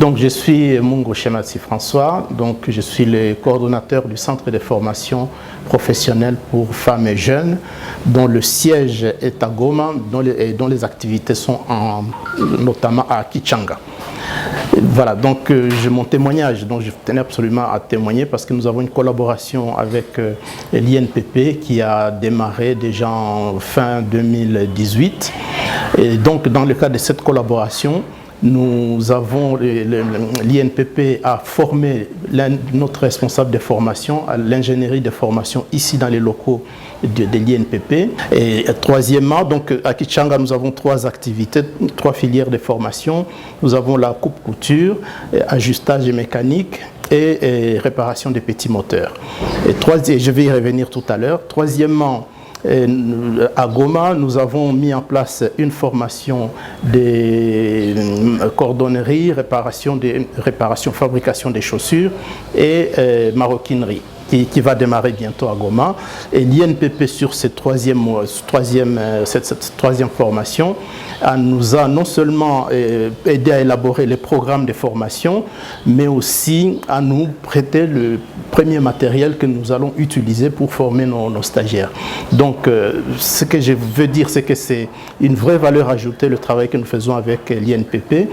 Donc, je suis Mungo Shematsi François, donc je suis le coordonnateur du Centre de formation professionnelle pour femmes et jeunes, dont le siège est à Goma, dont les activités sont notamment à Kichanga. Voilà, donc mon témoignage, dont je tenais absolument à témoigner parce que nous avons une collaboration avec l'INPP qui a démarré déjà en fin 2018. Et donc, dans le cadre de cette collaboration, l'INPP a formé notre responsable de formation à l'ingénierie de formation ici dans les locaux de l'INPP. Et troisièmement, donc à Kichanga, nous avons 3 activités, 3 filières de formation. Nous avons la coupe-couture, ajustage mécanique et réparation des petits moteurs. Et je vais y revenir tout à l'heure. Troisièmement, à Goma, nous avons mis en place une formation de cordonnerie, réparation, fabrication des chaussures et maroquinerie qui va démarrer bientôt à Goma. Et l'INPP sur cette troisième formation nous a non seulement aidé à élaborer les programmes de formation, mais aussi à nous prêter le premier matériel que nous allons utiliser pour former nos stagiaires. Donc, ce que je veux dire, c'est que c'est une vraie valeur ajoutée le travail que nous faisons avec l'INPP,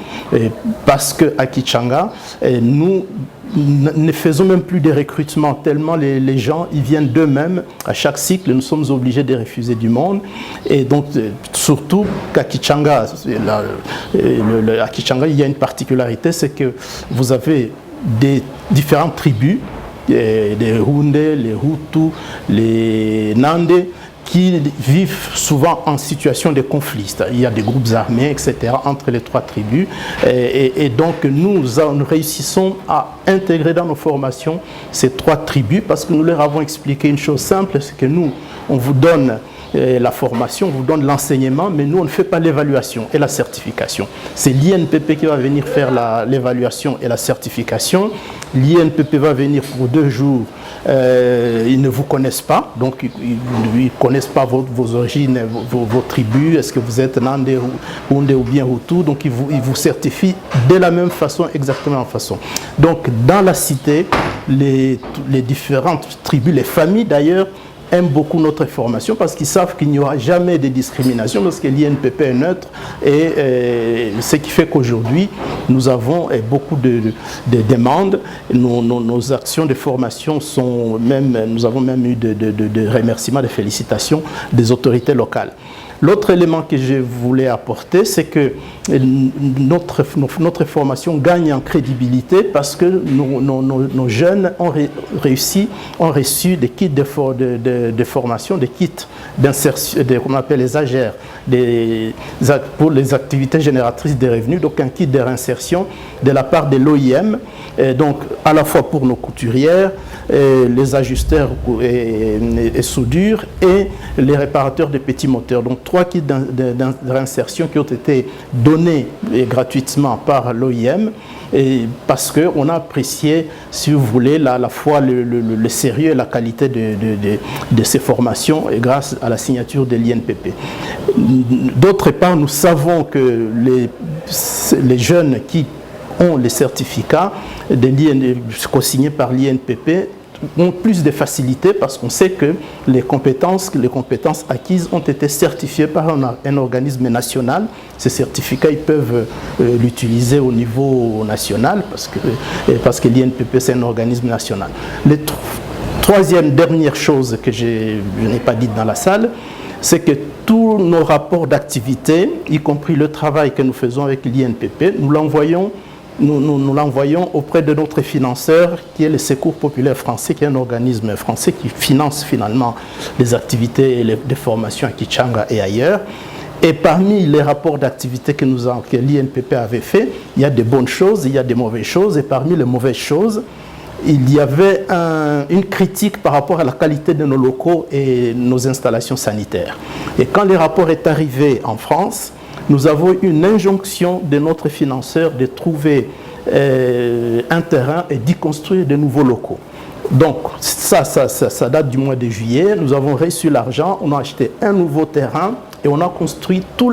parce qu'à Kichanga, nous ne faisons même plus de recrutement, tellement les gens ils viennent d'eux-mêmes. À chaque cycle, nous sommes obligés de refuser du monde. Et donc, surtout qu'à Kichanga, à Kichanga, il y a une particularité, c'est que vous avez des différentes tribus, les Houndé, les Hutus, les Nandé, qui vivent souvent en situation de conflit. Il y a des groupes armés, etc., entre les 3 tribus. Et donc, nous réussissons à intégrer dans nos formations ces 3 tribus parce que nous leur avons expliqué une chose simple, c'est que nous, on vous donne la formation, on vous donne l'enseignement, mais nous, on ne fait pas l'évaluation et la certification. C'est l'INPP qui va venir faire l'évaluation et la certification. L'INPP va venir pour 2 jours. Ils ne vous connaissent pas, donc ils ne connaissent pas vos origines, vos tribus, est-ce que vous êtes Nandé, Houndé ou bien Hutu, donc ils vous certifient de la même façon, exactement la même façon. Donc dans la cité, les différentes tribus, les familles d'ailleurs, aiment beaucoup notre formation parce qu'ils savent qu'il n'y aura jamais de discrimination parce que l'INPP est neutre et ce qui fait qu'aujourd'hui nous avons beaucoup de demandes. Nos actions de formation sont même, nous avons même eu de remerciements, de félicitations des autorités locales. L'autre élément que je voulais apporter, c'est que notre formation gagne en crédibilité parce que nos jeunes ont reçu des kits de formation, des kits d'insertion, qu'on appelle les AGR, pour les activités génératrices de revenus, donc un kit de réinsertion de la part de l'OIM, donc à la fois pour nos couturières, les ajusteurs et soudures et les réparateurs de petits moteurs. Donc 3 kits de réinsertion qui ont été donnés gratuitement par l'OIM parce qu'on a apprécié, si vous voulez, à la fois le sérieux et la qualité de ces formations et grâce à la signature de l'INPP. D'autre part, nous savons que les jeunes qui ont les certificats co-signés par l'INPP ont plus de facilité parce qu'on sait que les compétences acquises ont été certifiées par un organisme national. Ces certificats, ils peuvent l'utiliser au niveau national parce que l'INPP, c'est un organisme national. Troisième, dernière chose que je n'ai pas dite dans la salle, c'est que tous nos rapports d'activité, y compris le travail que nous faisons avec l'INPP, nous l'envoyons auprès de notre financeur qui est le Secours populaire français, qui est un organisme français qui finance finalement les activités et les formations à Kichanga et ailleurs. Et parmi les rapports d'activité que l'INPP avait fait, il y a des bonnes choses, il y a des mauvaises choses, et parmi les mauvaises choses, il y avait une critique par rapport à la qualité de nos locaux et nos installations sanitaires. Et quand le rapport est arrivé en France, nous avons une injonction de notre financeur de trouver un terrain et d'y construire de nouveaux locaux. Donc, ça date du mois de juillet. Nous avons reçu l'argent, on a acheté un nouveau terrain et on a reconstruit tous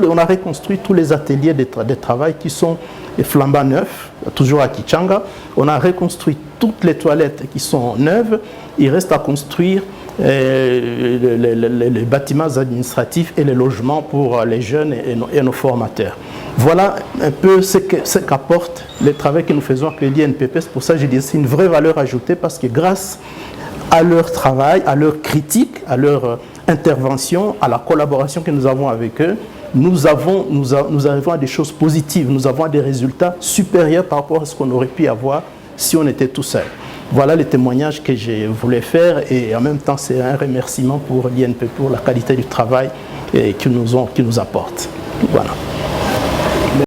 les ateliers de travail qui sont flambant neufs, toujours à Kichanga. On a reconstruit toutes les toilettes qui sont neuves. Il reste à construire les bâtiments administratifs et les logements pour les jeunes et nos formateurs. Voilà un peu ce qu'apporte le travail que nous faisons avec l'INPP. C'est pour ça que je dis que c'est une vraie valeur ajoutée parce que grâce à leur travail, à leur critique, à leur intervention, à la collaboration que nous avons avec eux, nous arrivons à des choses positives, nous avons des résultats supérieurs par rapport à ce qu'on aurait pu avoir si on était tout seul. Voilà les témoignages que je voulais faire et en même temps c'est un remerciement pour l'INPP pour la qualité du travail qu'ils nous apportent. Voilà.